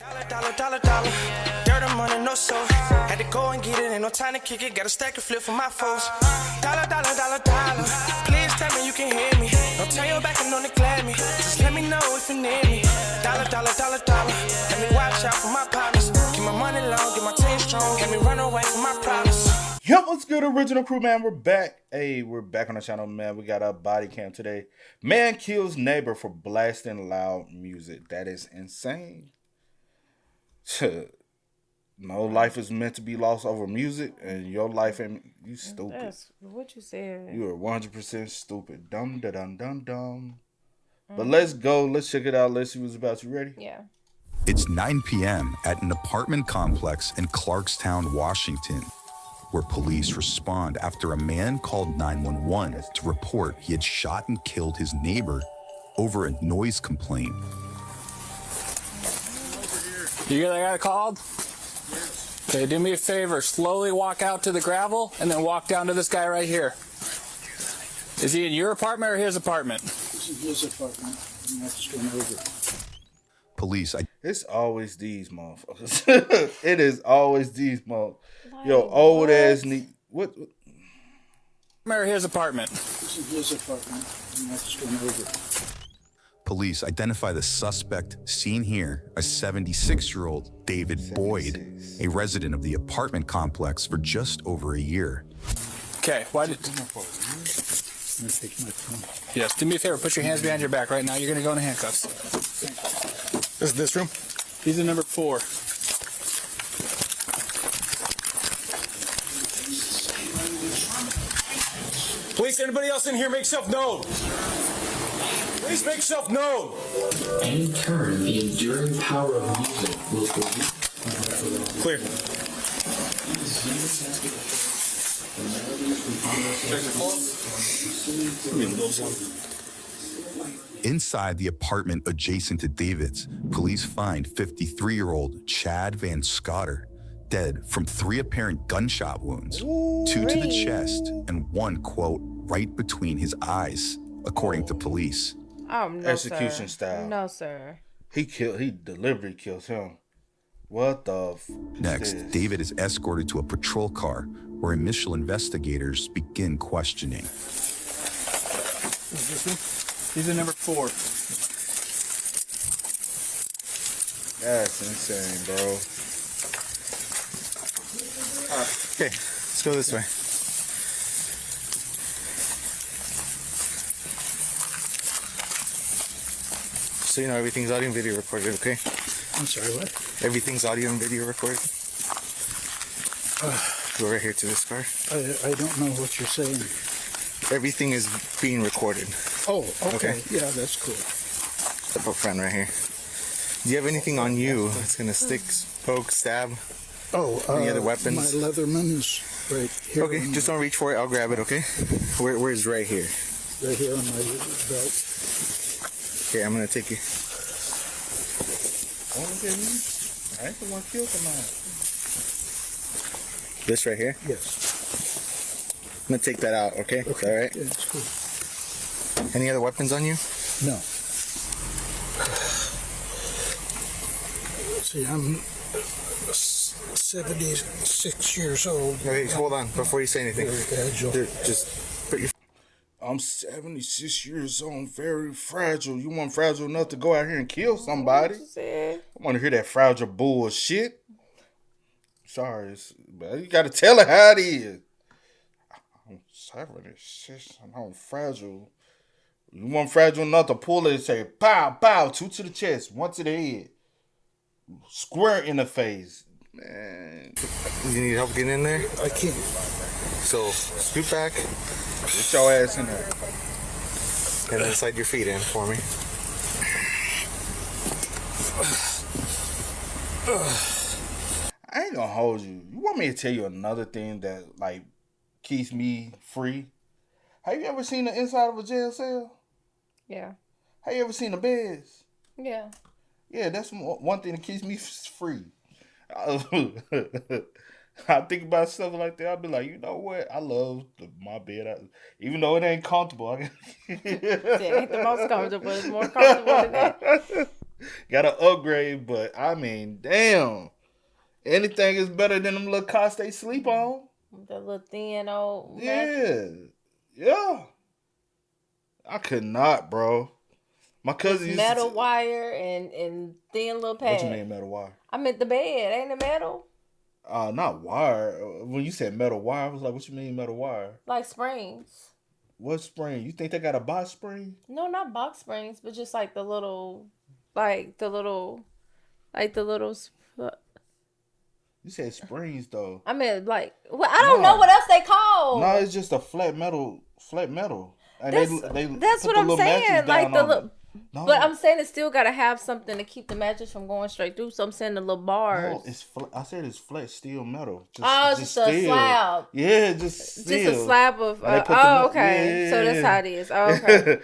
Dollar. Dirt and money, no soul. Had to go and get it, ain't no time to kick it. Got a stack and flip for my foes. Dollar. Please tell me you can hear me. Don't turn your back and don't neglect me. Just let me know if you need me. Dollar. Let me watch out for my partners. Keep my money long, get my team strong. Let me run away from my problems. Yo, what's good, original crew, man? We're back. Hey, we're back on the channel, man. We got a body cam today. Man kills neighbor for blasting loud music. That is insane. No life is meant to be lost over music, and your life ain't. You stupid. That's what you said. You are 100% stupid. Dumb. But let's go. Let's check it out. Let's see what's about. You ready? Yeah. It's 9 p.m. at an apartment complex in Clarkstown, Washington, where police respond after a man called 911 to report he had shot and killed his neighbor over a noise complaint. You hear that guy called? Yes. Okay, do me a favor. Slowly walk out to the gravel and then walk down to this guy right here. Is he in your apartment or his apartment? This is his apartment. I'm not just going over. Police. It's always these motherfuckers. It is always these motherfuckers. Yo, old ass what? Or his apartment? This is his apartment. I'm not just going over. Police identify the suspect seen here as 76-year-old David Boyd, a resident of the apartment complex for just over a year. Okay, why did... I'm going to take my phone. Yes, do me a favor. Put your hands behind your back right now. You're going to go into handcuffs. This is this room? He's in number 4. Police, anybody else in here, make yourself known. Please make yourself known. In turn, the enduring power of music will Clear. Inside the apartment adjacent to David's, police find 53-year-old Chad Van Scotter dead from 3 apparent gunshot wounds, 2 to the chest, and 1, quote, right between his eyes, according to police. Oh, no, Execution sir. style. No, sir. He deliberately kills him. What the Next, David is escorted to a patrol car where initial investigators begin questioning. He's in number 4. That's insane, bro. Okay, let's go this way. So you know everything's audio and video recorded, okay? I'm sorry, what? Everything's audio and video recorded. Go right here to this car. I don't know what you're saying. Everything is being recorded. Oh, okay. Okay. Yeah, that's cool. Up front right here. Do you have anything on you that's gonna stick, poke, stab? Oh, Any other weapons? My Leatherman is right here. Okay, just don't reach for it. I'll grab it, okay? Where's right here? Right here on my belt. Okay, I'm gonna take you. Oh, look at me. I ain't the one killed tonight. This right here? Yes. I'm gonna take that out, okay? Okay. All right. Yeah, it's cool. Any other weapons on you? No. See, I'm 76 years old. Okay, hold on before you say anything. Very agile. Just put your. I'm 76 years old, very fragile. You want fragile enough to go out here and kill somebody? What you said? I want to hear that fragile bullshit. Sorry, but you got to tell it how it is. I'm 76 and I'm fragile. You want fragile enough to pull it and say, pow, pow, 2 to the chest, 1 to the head. Square in the face. Man. You need help getting in there? I can't. So scoot back Get your ass in there. and then slide your feet in for me. I ain't gonna hold you. You want me to tell you another thing that, like, keeps me free? Have you ever seen the inside of a jail cell? Yeah. Have you ever seen the beds? Yeah. Yeah, that's one thing that keeps me free. I think about stuff like that. I'll be like, you know what? I love my bed. Even though it ain't comfortable. It ain't the most comfortable. It's more comfortable than that. Got to upgrade, but I mean, damn. Anything is better than them little cots they sleep on. The little thin old Yeah. Yeah. I could not, bro. My cousin used metal to... wire and thin little pad. What you mean metal wire? I meant the bed. Ain't it metal? Not wire. When you said metal wire, I was like, what you mean metal wire? Like springs. What spring? You think they got a box spring? No, not box springs, but just like the little. You said springs though. I mean, like, well, I don't know what else they call. No, it's just a flat metal. And That's put what the I'm little saying. mattress Like down the on little. it. No, But I'm saying it still gotta have something to keep the mattress from going straight through. So I'm saying the little bars. no, it's I said it's flat steel metal. Just a slab. Yeah, just steel. Just a slab of. And they put the Okay. yeah. So that's how it is. Oh, okay.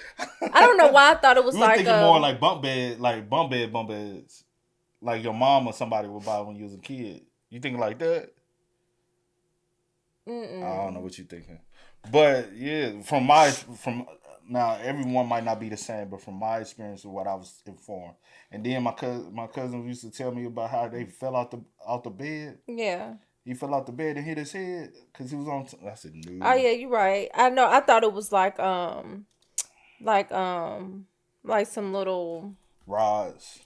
I don't know why I thought it was You were like thinking more like bunk beds, like your mom or somebody would buy when you was a kid. You thinking like that? I don't know what you thinking, but yeah, from now everyone might not be the same, but from my experience of what I was informed, and then my cousin used to tell me about how they fell out the bed. Yeah. He fell out the bed and hit his head because he was on. I said, no. Oh yeah, you're right. I know. I thought it was like some little rods.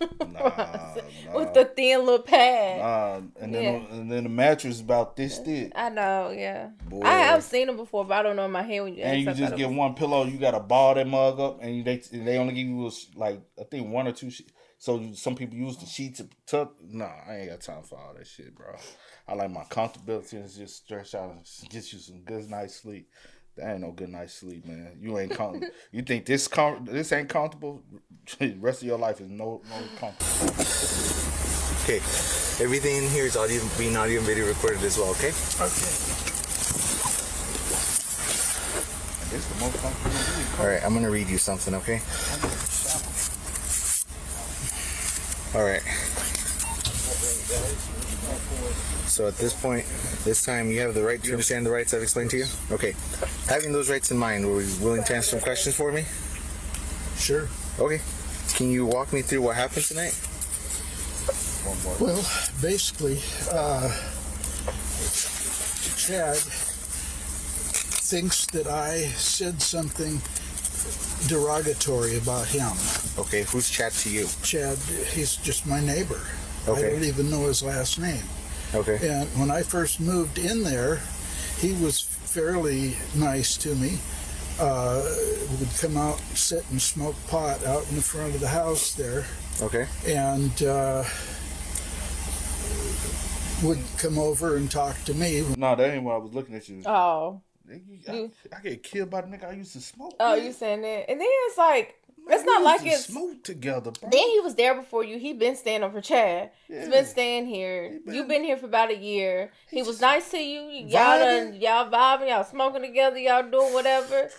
Nah. with the thin little pad. And then the mattress about this thick. I know, yeah. Boy. I have seen them before, but I don't know in my head when you. And you just get one pillow. You got to ball that mug up, and they only give you like I think one or two sheets. So some people use the sheets to tuck. Nah, I ain't got time for all that shit, bro. I like my comfortability and just stretch out and get you some good night's sleep. That ain't no good night's sleep, man. You ain't comfortable. You think this ain't comfortable? The rest of your life is no comfortable. Okay, everything in here is being audio and video recorded as well. Okay. Okay. It's the most comfortable. All right, I'm gonna read you something. Okay. All right. So at this time, you have the right to understand the rights I've explained to you? Okay. Having those rights in mind, were you willing to answer some questions for me? Sure. Okay. Can you walk me through what happened tonight? Well, basically, Chad thinks that I said something derogatory about him. Okay, who's Chad to you? Chad, he's just my neighbor. Okay. I don't even know his last name. Okay. And when I first moved in there, he was fairly nice to me. Would come out, sit and smoke pot out in the front of the house there. Okay. And would come over and talk to me. No, that ain't what I was looking at you. Oh. I get killed by the nigga I used to smoke. Oh, with. you saying that? And then it's like, Man, it's not we like used to it's. smoke together, bro. Then he was there before you. He been staying over Chad. He's Yeah. been staying here. You been here for about a year. He was nice to you. Vibing. Y'all vibing. Y'all smoking together. Y'all doing whatever.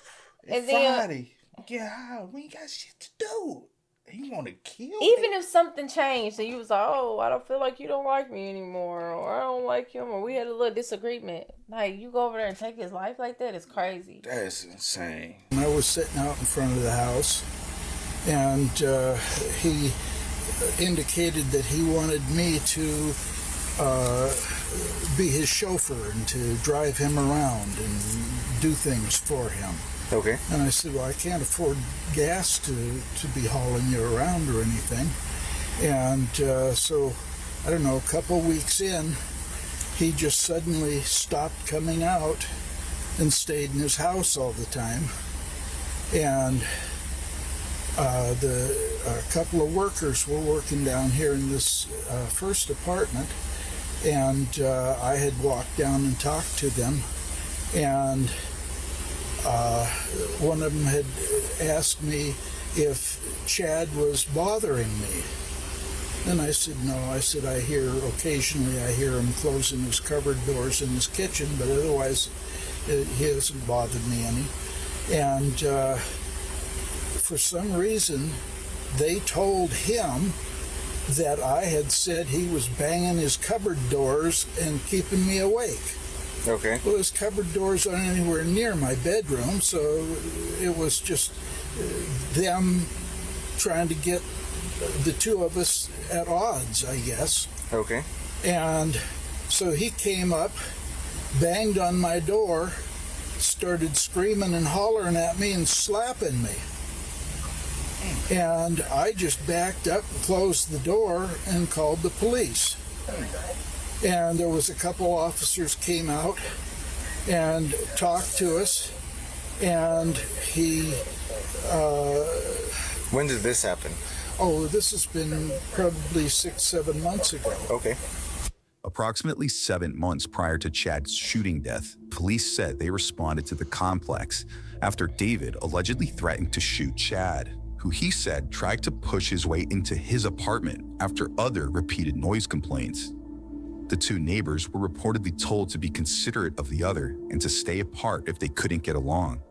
And then Friday, get high. We ain't got shit to do. And you want to kill even me? if something changed and you was like, oh, I don't feel like you don't like me anymore, or I don't like him, or we had a little disagreement, like you go over there and take his life like that is crazy. That's insane. I was sitting out in front of the house, and he indicated that he wanted me to be his chauffeur and to drive him around and do things for him. Okay. And I said, well, I can't afford gas to be hauling you around or anything. And so, I don't know, a couple weeks in, he just suddenly stopped coming out and stayed in his house all the time. And a couple of workers were working down here in this first apartment, and I had walked down and talked to them, and one of them had asked me if Chad was bothering me. And I said, no. I said, occasionally I hear him closing his cupboard doors in his kitchen, but otherwise he hasn't bothered me any. And for some reason, they told him that I had said he was banging his cupboard doors and keeping me awake. Okay. Well, his cupboard doors aren't anywhere near my bedroom, so it was just them trying to get the two of us at odds, I guess. Okay. And so he came up, banged on my door, started screaming and hollering at me and slapping me. And I just backed up and closed the door and called the police. And there was a couple officers came out and talked to us, and he... When did this happen? Oh, this has been probably 6-7 months ago. Okay. Approximately 7 months prior to Chad's shooting death, police said they responded to the complex after David allegedly threatened to shoot Chad, who he said tried to push his way into his apartment after other repeated noise complaints. The two neighbors were reportedly told to be considerate of the other and to stay apart if they couldn't get along.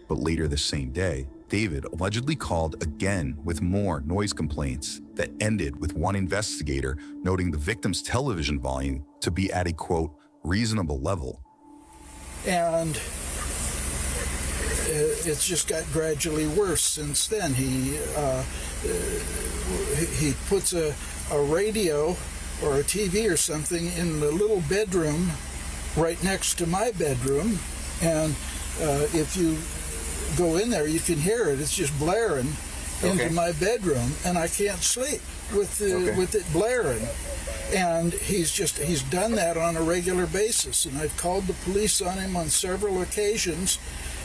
But later the same day, David allegedly called again with more noise complaints that ended with one investigator noting the victim's television volume to be at a, quote, reasonable level. And it's just got gradually worse since then. He puts a radio or a TV or something in the little bedroom right next to my bedroom, and if you go in there, you can hear it. It's just blaring into my bedroom, and I can't sleep with it blaring. And he's done that on a regular basis, and I've called the police on him on several occasions,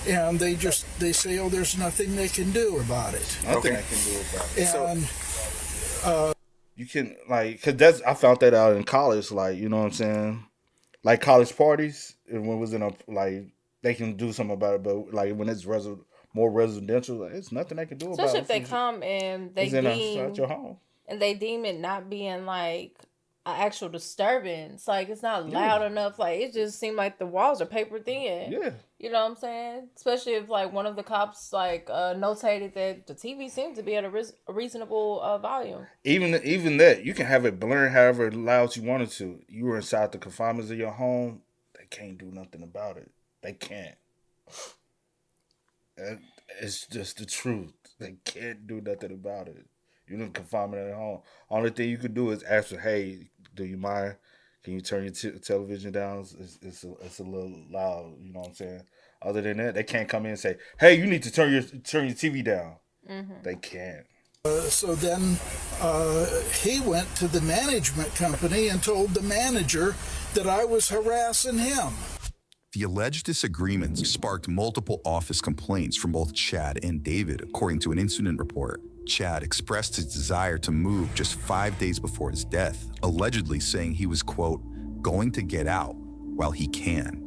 and they say, oh, there's nothing they can do about it. Nothing I can do about it. And You can, like, because I found that out in college, like, you know what I'm saying? Like college parties, and when it was in a, like, they can do something about it, but like when it's more residential, like, it's nothing they can do about it. Especially if they come and they inside your home. And they deem it not being like an actual disturbance. Like, it's not loud enough. Like, it just seemed like the walls are paper thin. Yeah. You know what I'm saying? Especially if, like, one of the cops, like, notated that the TV seemed to be at a reasonable volume. Even that, you can have it blaring however loud you wanted to. You were inside the confinements of your home, they can't do nothing about it. They can't. It's just the truth. They can't do nothing about it. You're in confinement at home. Only thing you can do is ask her, hey, do you mind? Can you turn your television down? It's a little loud. You know what I'm saying? Other than that, they can't come in and say, hey, you need to turn your TV down. Mm-hmm. They can't. So then he went to the management company and told the manager that I was harassing him. The alleged disagreements sparked multiple office complaints from both Chad and David, according to an incident report. Chad expressed his desire to move just 5 days before his death, allegedly saying he was, quote, going to get out while he can.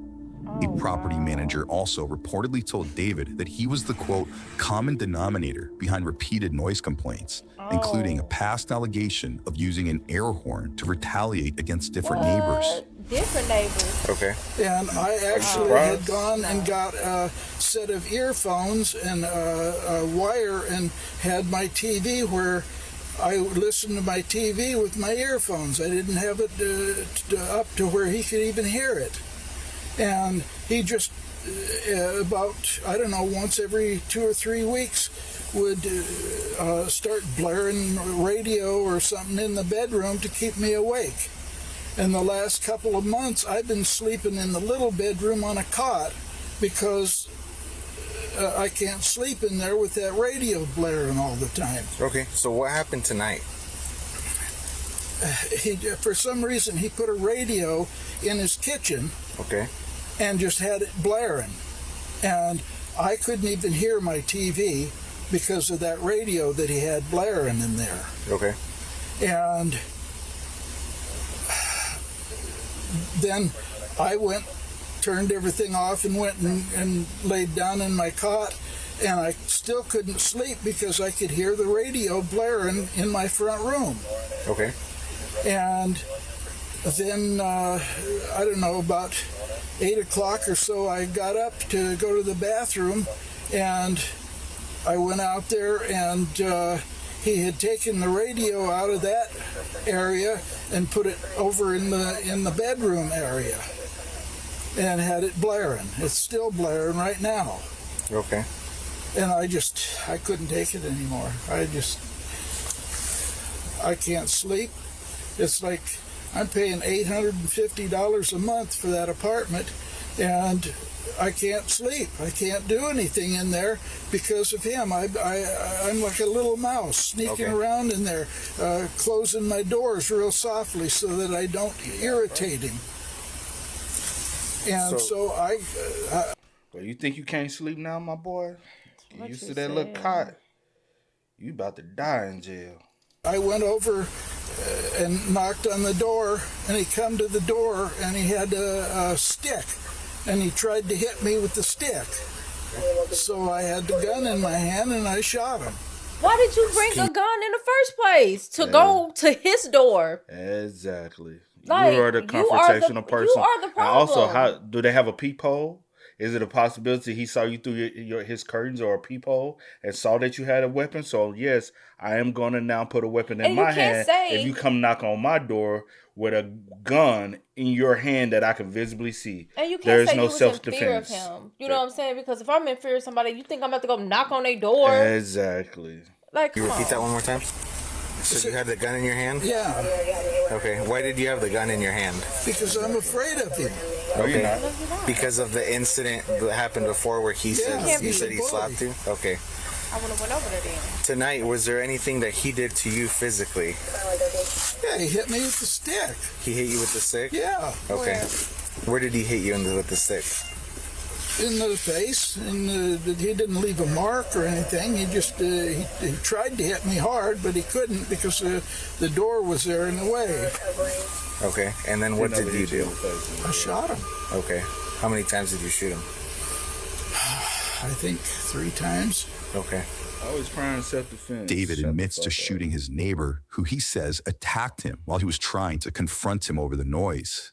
A property manager also reportedly told David that he was the, quote, common denominator behind repeated noise complaints, including a past allegation of using an air horn to retaliate against different neighbors. Different neighbors. Okay. And I actually had gone and got a set of earphones and a wire and had my TV where I listened to my TV with my earphones. I didn't have it up to where he could even hear it. And he just, about, I don't know, once every 2 or 3 weeks would start blaring radio or something in the bedroom to keep me awake. And the last couple of months, I've been sleeping in the little bedroom on a cot because I can't sleep in there with that radio blaring all the time. Okay, so what happened tonight? For some reason, he put a radio in his kitchen. Okay. And just had it blaring. And I couldn't even hear my TV because of that radio that he had blaring in there. Okay. And then I turned everything off and went and laid down in my cot, and I still couldn't sleep because I could hear the radio blaring in my front room. Okay. And then, I don't know, about 8 o'clock or so, I got up to go to the bathroom, and I went out there, and he had taken the radio out of that area and put it over in the bedroom area and had it blaring. It's still blaring right now. Okay. And I couldn't take it anymore. I can't sleep. It's like I'm paying $850 a month for that apartment, and I can't sleep. I can't do anything in there because of him. I'm like a little mouse sneaking around in there, closing my doors real softly so that I don't irritate him. And so I well, you think you can't sleep now, my boy? You used to that little cot. You about to die in jail. I went over and knocked on the door, and he come to the door, and he had a stick, and he tried to hit me with the stick. So I had the gun in my hand, and I shot him. Why did you bring a gun in the first place? To go to his door? Exactly. Like, you are the confrontational person. You are the problem. And also, how do they have a peephole? Is it a possibility he saw you through his curtains or a peephole and saw that you had a weapon? So, yes, I am going to now put a weapon in my hand. If you come knock on my door with a gun in your hand that I can visibly see, and you can't there is say no you was self-defense. in fear of him. You know what I'm saying? Because if I'm in fear of somebody, you think I'm about to go knock on their door? Exactly. Like, you repeat that one more time? So you had the gun in your hand? Yeah. Okay. Why did you have the gun in your hand? Because I'm afraid of him. Okay. No, you're not. Because of the incident that happened before where he said he slapped you? Okay. I would have went over there then. Tonight, was there anything that he did to you physically? Yeah, he hit me with the stick. He hit you with the stick? Yeah. Okay. Where did he hit you with the stick? In the face, and he didn't leave a mark or anything. He just he tried to hit me hard, but he couldn't because the door was there in the way. Okay, and then what did you do? I shot him. Okay, how many times did you shoot him? I think 3 times. Okay. Always trying self-defense. David admits to shooting his neighbor, who he says attacked him while he was trying to confront him over the noise.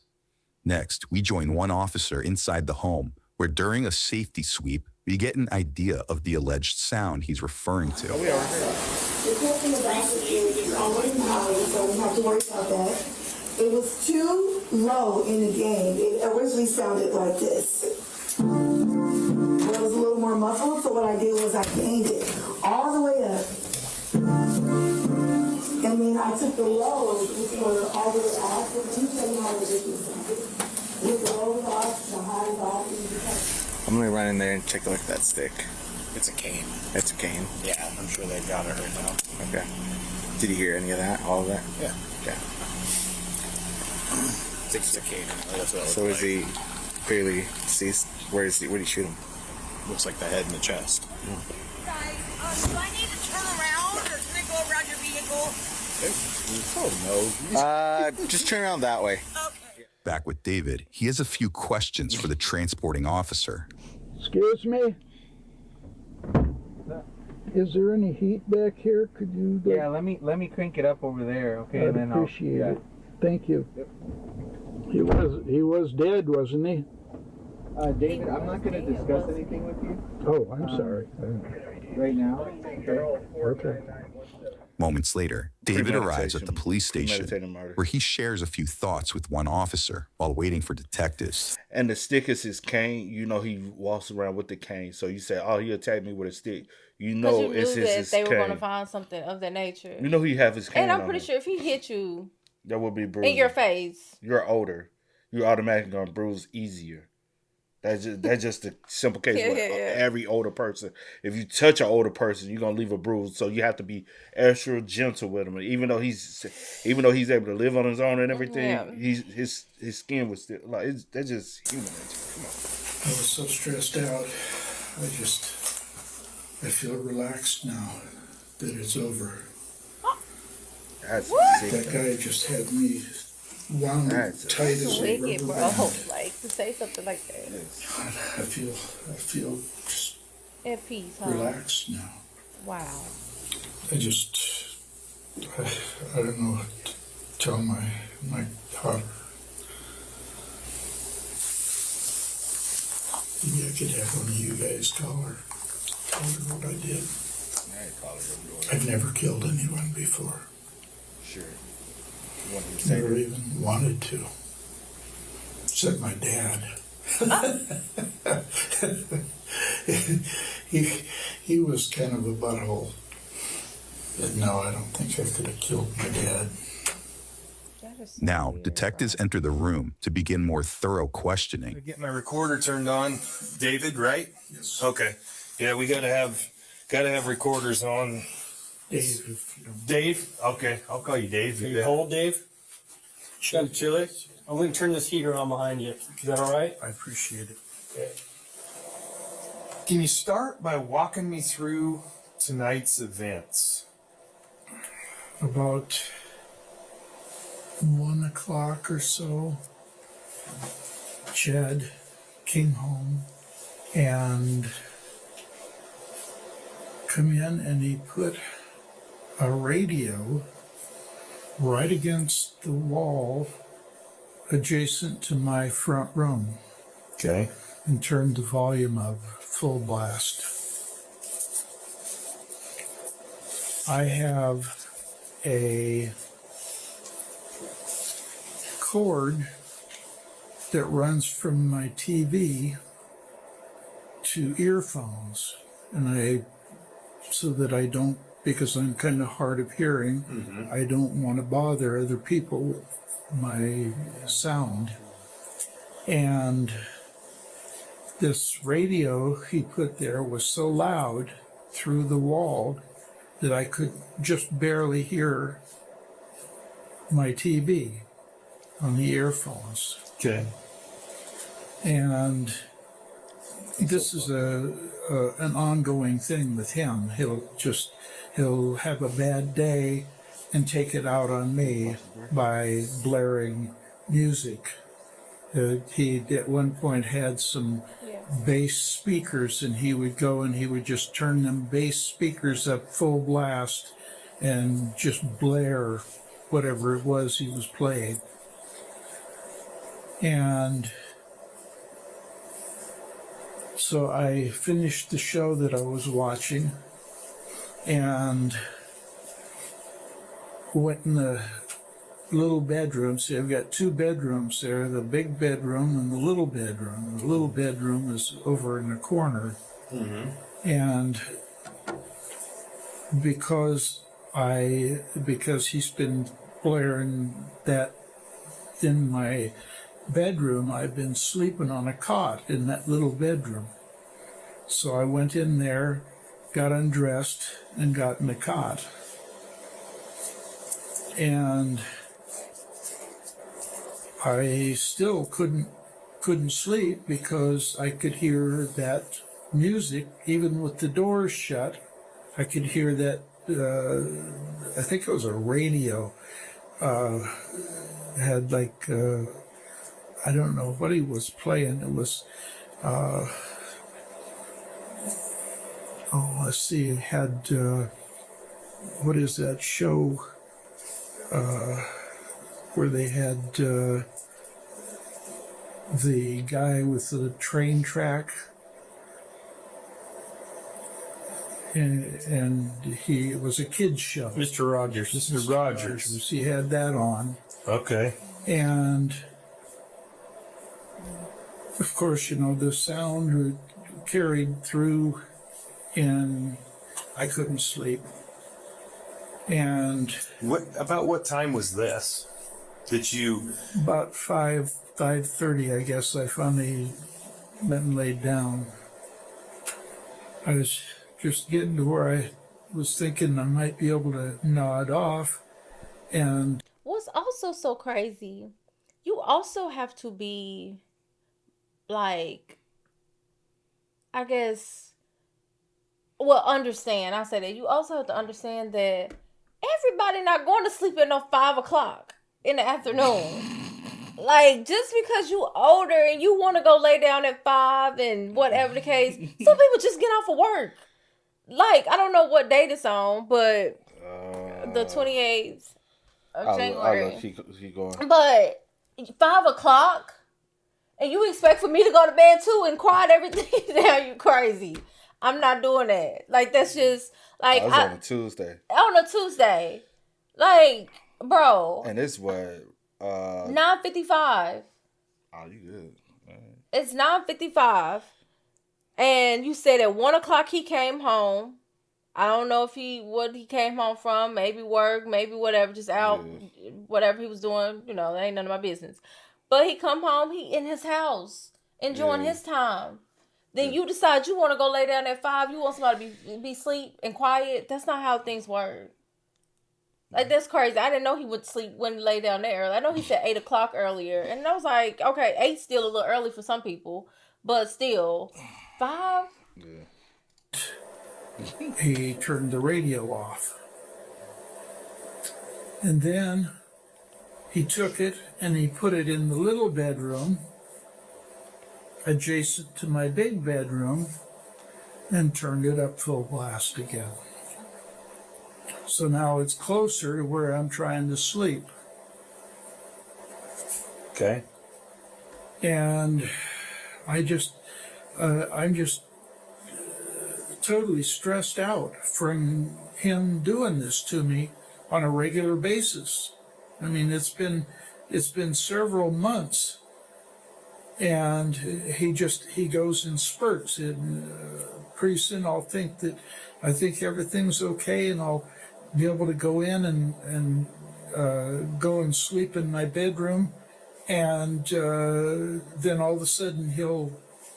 Next, we join one officer inside the home, where during a safety sweep, we get an idea of the alleged sound he's referring to. The cool thing about it is you're always powered, so we don't have to worry about that. It was too low in the game. It originally sounded like this. It was a little more muffled, so what I did was I gained it all the way up. And then I took the lows, which were all the way off. Let me tell you how ridiculous it is. With the lows off, the highs off. I'm gonna run in there and take a look at that stick. It's a cane. It's a cane. Yeah, I'm sure they've got it right now. Okay. Did you hear any of that? All of that? Yeah. Okay. It's a cane. That's what it So looks is he fairly deceased? Where did he shoot him? like. Looks like the head and the chest. Guys, do I need to turn around or can I go around your vehicle? Just turn around that way. Okay. Back with David, he has a few questions for the transporting officer. Excuse me? Is there any heat back here? Could you... Yeah, let me crank it up over there, okay? I'd and then appreciate I'll, it. Thank you. Yep. He was dead, wasn't he? David, I'm not going to discuss anything with you. Oh, I'm sorry. Right now. Okay. Moments later, David arrives at the police station, Premeditated murder. where he shares a few thoughts with one officer while waiting for detectives. And the stick is his cane. You know he walks around with the cane. So you say, oh, he attacked me with a stick. You know you knew it's that his they were going to cane. find something of that nature. You know he have his cane And I'm on pretty him. sure if he hit you That would be bruised. in your face, You're older. You're automatically going to bruise easier. That's just the simple case with every older person. If you touch an older person, you're gonna leave a bruise. So you have to be extra gentle with him. Even though he's able to live on his own and everything, his skin was still like that's just human nature. Come on. I was so stressed out. I feel relaxed now that it's over. That's That guy just had me wound tight as a wicked, rubber bro. band. Like to say something like that. I feel just At peace, huh? relaxed now. Wow. I don't know what to tell my daughter. Maybe I could have one of you guys tell her what I did. I've never killed anyone before. Sure. Never even wanted to. Except my dad. He was kind of a butthole. But no, I don't think I could have killed my dad. Now, detectives enter the room to begin more thorough questioning. Get my recorder turned on, David. Right? Yes. Okay. Yeah, we gotta have recorders on. Dave, if you don't. Dave. Okay, I'll call you Dave. Are you cold, Dave? Got a chili? I'm going to turn this heater on behind you. Is that all right? I appreciate it. Okay. Can you start by walking me through tonight's events? About 1 o'clock or so, Chad came home and come in and he put a radio right against the wall adjacent to my front room. Okay. And turned the volume up full blast. I have a cord that runs from my TV to earphones, and so that I don't, because I'm kind of hard of hearing, I don't want to bother other people with my sound. And this radio he put there was so loud through the wall that I could just barely hear my TV on the earphones. Okay. And this is an ongoing thing with him. He'll have a bad day and take it out on me by blaring music. He at one point had some bass speakers, and he would go and he would just turn them bass speakers up full blast and just blare whatever it was he was playing. And so I finished the show that I was watching and went in the little bedroom. See, I've got two bedrooms there, the big bedroom and the little bedroom. The little bedroom is over in the corner. And because he's been blaring that in my bedroom, I've been sleeping on a cot in that little bedroom. So I went in there, got undressed, and got in the cot. And I still couldn't sleep because I could hear that music, even with the doors shut. I could hear that. I think it was a radio. Had like I don't know what he was playing. It was let's see. It had what is that show where they had the guy with the train track, and it was a kid's show. Mr. Rogers. Mr. Rogers. He had that on. Okay. And of course, the sound carried through, and I couldn't sleep. And what time was this? That you about 5:30, I guess, I finally went and laid down. I was just getting to where I was thinking I might be able to nod off. And what's also so crazy, you also have to be like, I guess, understand. I say that you also have to understand that everybody not going to sleep at no 5 o'clock in the afternoon. Like, just because you older and you want to go lay down at 5 and whatever the case, some people just get off of work. Like, I don't know what date it's on, but the 28th of January. Keep going. But 5 o'clock, and you expect for me to go to bed too and quiet everything down? You crazy. I'm not doing that. Like, that's just like I was on a Tuesday. On a Tuesday, like, bro. And it's what 9:55. Oh, you good? Man. It's 9:55, and you said at 1 o'clock he came home, I don't know if what he came home from, maybe work, maybe whatever, just out, whatever he was doing, that ain't none of my business. But he come home, he in his house, enjoying his time. Then you decide you want to go lay down at 5, you want somebody to be sleep and quiet. That's not how things work. Like, that's crazy. I didn't know he would sleep when he lay down there early. I know he said 8 o'clock earlier. And I was like, okay, 8's still a little early for some people. But still, 5? He turned the radio off. And then he took it and he put it in the little bedroom adjacent to my big bedroom and turned it up full blast again. So now it's closer to where I'm trying to sleep. Okay. And I'm just totally stressed out from him doing this to me on a regular basis. I mean, it's been several months, and he goes in spurts. And pretty soon I think everything's okay, and I'll be able to go in and go and sleep in my bedroom, and then all of a sudden he'll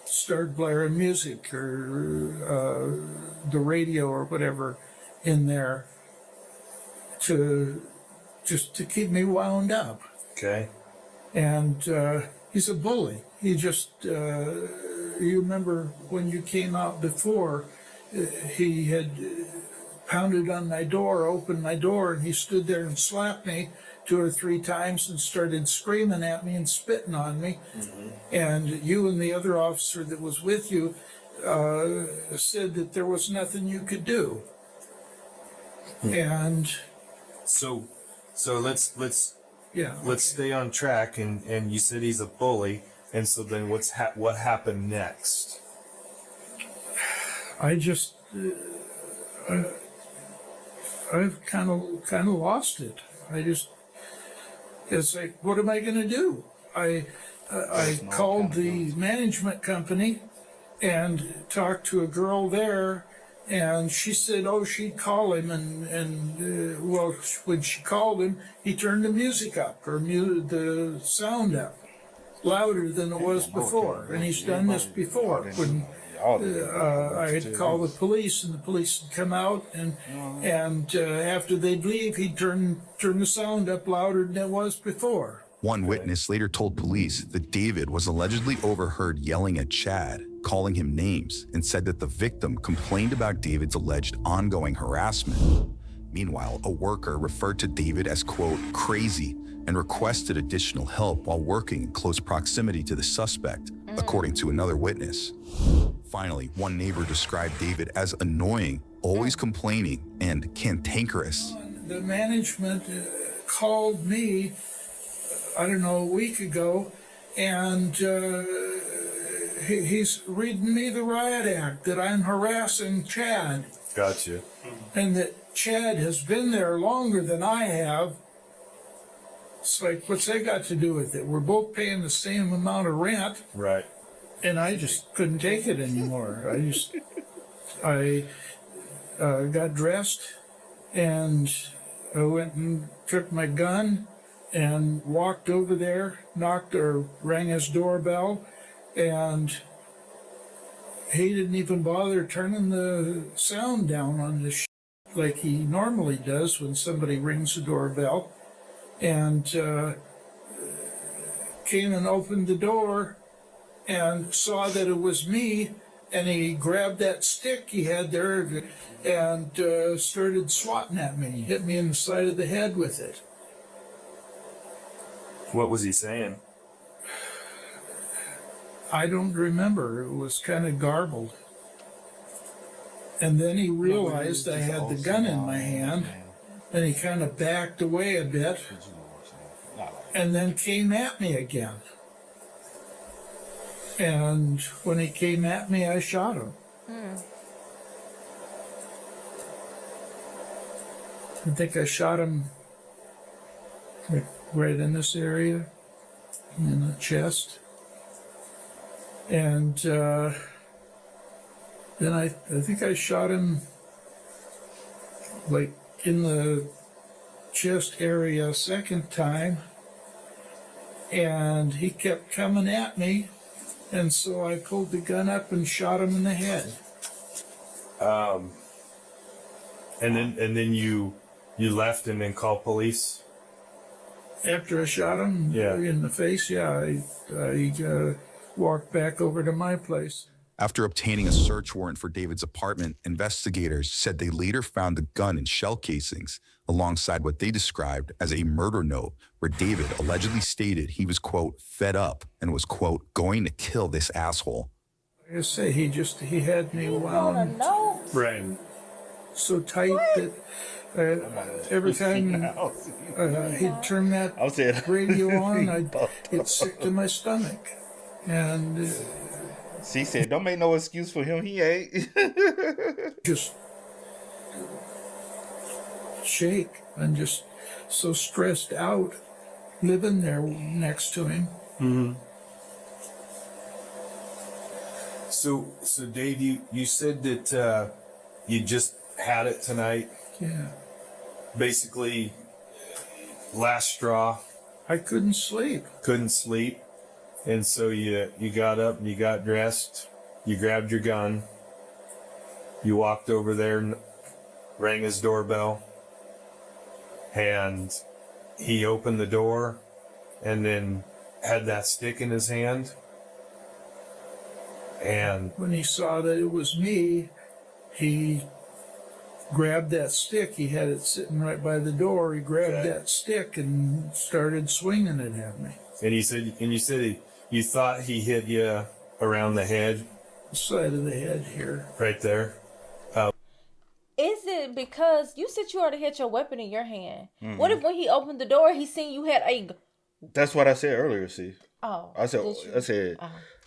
start blaring music or the radio or whatever in there to keep me wound up. Okay. And he's a bully. He just, you remember when you came out before, he had pounded on my door, opened my door, and he stood there and slapped me 2 or 3 times and started screaming at me and spitting on me. Mm-hmm. And you and the other officer that was with you said that there was nothing you could do. Mm-hmm. And so let's stay on track. And you said he's a bully, and so then what happened next? I just I've kind of lost it. It's like, what am I going to do? I called the management company and talked to a girl there, and she said, she'd call him, and when she called him, he turned the music up, or the sound up, louder than it was before, and he's done this before. When I had to call the police, and the police would come out, and after they'd leave, he'd turn the sound up louder than it was before. One witness later told police that David was allegedly overheard yelling at Chad, calling him names, and said that the victim complained about David's alleged ongoing harassment. Meanwhile, a worker referred to David as, quote, crazy, and requested additional help while working in close proximity to the suspect, according to another witness. Finally, one neighbor described David as annoying, always complaining, and cantankerous. The management called me, I don't know, a week ago, and he's reading me the riot act that I'm harassing Chad. Gotcha. And that Chad has been there longer than I have. It's like, what's that got to do with it? We're both paying the same amount of rent. Right. And I just couldn't take it anymore. I got dressed, and I went and took my gun and walked over there, rang his doorbell, and he didn't even bother turning the sound down on the like he normally does when somebody rings the doorbell, and came and opened the door and saw that it was me, and he grabbed that stick he had there and started swatting at me, hit me in the side of the head with it. What was he saying? I don't remember. It was kind of garbled. And then he realized I had the gun in my hand, and he kind of backed away a bit, and then came at me again. And when he came at me, I shot him. I think I shot him right in this area, in the chest. And then I think I shot him like in the chest area a second time, and he kept coming at me, and so I pulled the gun up and shot him in the head. And then you left and then called police. After I shot him in the face, I walked back over to my place. After obtaining a search warrant for David's apartment, investigators said they later found the gun and shell casings alongside what they described as a murder note where David allegedly stated he was, quote, fed up and was, quote, going to kill this asshole. Like I say, he had me wound Right. so tight that every time he'd turn that radio on, I'd get sick to my stomach. And she said, don't make no excuse for him. He ain't. just shake and just so stressed out living there next to him. Mm-hmm. So Dave, you said that you just had it tonight. Yeah. Basically, last straw. I couldn't sleep. Couldn't sleep. And so you got up and you got dressed, you grabbed your gun, you walked over there and rang his doorbell, and he opened the door and then had that stick in his hand. And when he saw that it was me, he grabbed that stick. He had it sitting right by the door. He grabbed that stick and started swinging it at me. And you said you thought he hit you around the head, side of the head here, right there. Is it because you said you already had your weapon in your hand? Mm-hmm. What if when he opened the door, he seen you had a? That's what I said earlier. See. Oh. I said.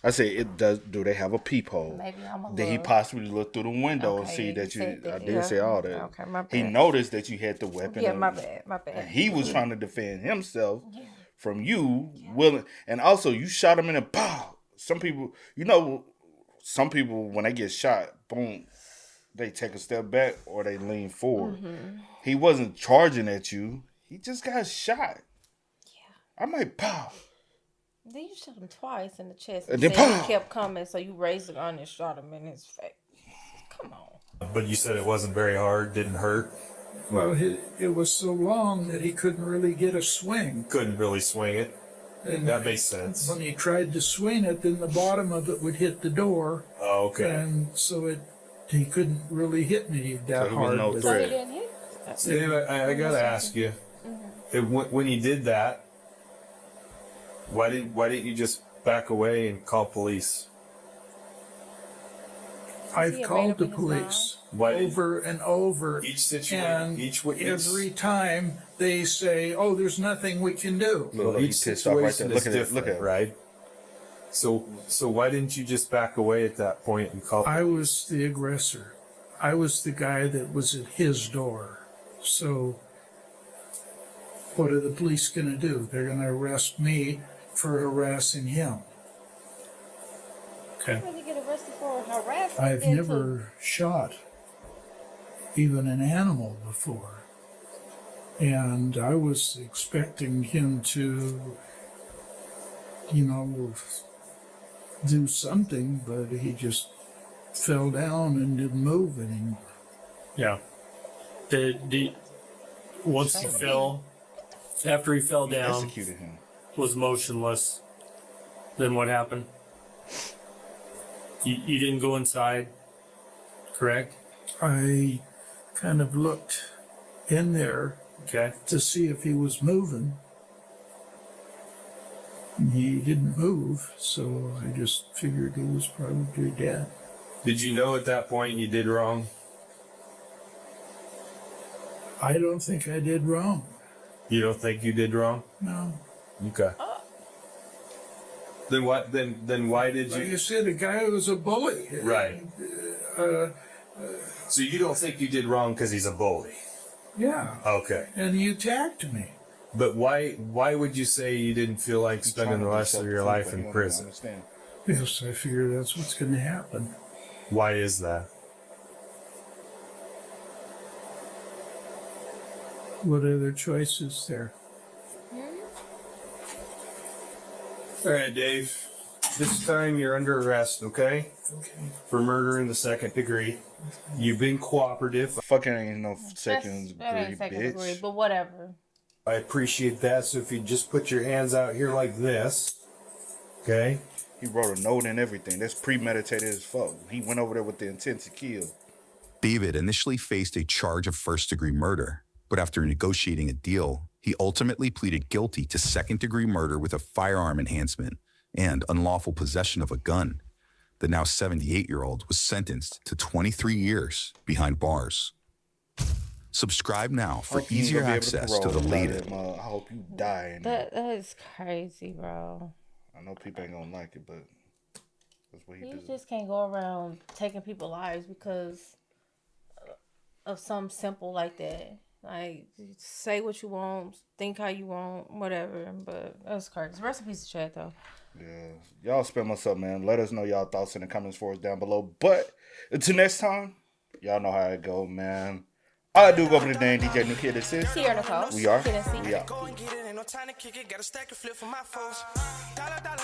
It does. Do they have a peephole? Maybe I'm a Did he little- possibly look through the window and see that you? I did say all that. Okay, my bad. He noticed that you had the weapon. Yeah, and- my bad. And he was trying to defend himself from you, willing, and also you shot him in a pow. Some people when they get shot, boom, they take a step back or they lean forward. Mm-hmm. He wasn't charging at you. He just got shot. Yeah. I'm like, pow. Then you shot him twice in the chest. And And then he pow! kept coming, so you raised the gun and shot him in his face. Come on. But you said it wasn't very hard, didn't hurt. Well, it was so long that he couldn't really get a swing. Couldn't really swing it. And that makes sense. When he tried to swing it, then the bottom of it would hit the door. Oh, okay. And so he couldn't really hit me that So he was hard. no but- threat. So he didn't hit? Dave, I gotta ask you, when you did that, why didn't you just back away and call police? I've called the police over and over. Each situation, and each witness. every time they say, "Oh, there's nothing we can do." Look, he Each pissed off right there. situation Look is at it. different, Look at it. right? So why didn't you just back away at that point and call? I was the aggressor. I was the guy that was at his door. So what are the police going to do? They're going to arrest me for harassing him. Okay. How did he get arrested for harassment? I've never shot even an animal before. And I was expecting him to, do something, but he just fell down and didn't move anymore. Yeah. Once he fell, after he fell down, Executed him. was motionless, then what happened? You didn't go inside, correct? I kind of looked in there Okay. to see if he was moving. And he didn't move, so I just figured he was probably dead. Did you know at that point you did wrong? I don't think I did wrong. You don't think you did wrong? No. Okay. Then what? Then why did Like you? you said, the guy was a bully. Right. So you don't think you did wrong because he's a bully? Yeah. Okay. And he attacked me. But why would you say you didn't feel like spending the rest of your life in prison? Because I figure that's what's going to happen. Why is that? What other choices there? All right, Dave. This time you're under arrest, okay? Okay. For murder in the second degree. You've been cooperative. Fucking ain't no second That ain't degree, second bitch. degree, but whatever. I appreciate that. So if you just put your hands out here like this, okay? He wrote a note and everything. That's premeditated as fuck. He went over there with the intent to kill. David initially faced a charge of first-degree murder, but after negotiating a deal, he ultimately pleaded guilty to second-degree murder with a firearm enhancement and unlawful possession of a gun. The now 78-year-old was sentenced to 23 years behind bars. Subscribe now for Hope you ain't easier gonna be able to access to the parole latest. without him. I hope you die. That is crazy, bro. I know people ain't gonna like it, but that's what he You did. just can't go around taking people's lives because of something simple like that. Like, say what you want, think how you want, whatever. But that's crazy. Recipes of Chad, though. Yeah, y'all spend what's up, man. Let us know y'all thoughts in the comments for us down below. But until next time, y'all know how it go, man. I do go for the name DJ New Kid Assist. Here, Nicole. We are. Kid and C. We out. Go and get it, ain't no time to kick it. Got a stack and flip for my foes. Dollar, dollar,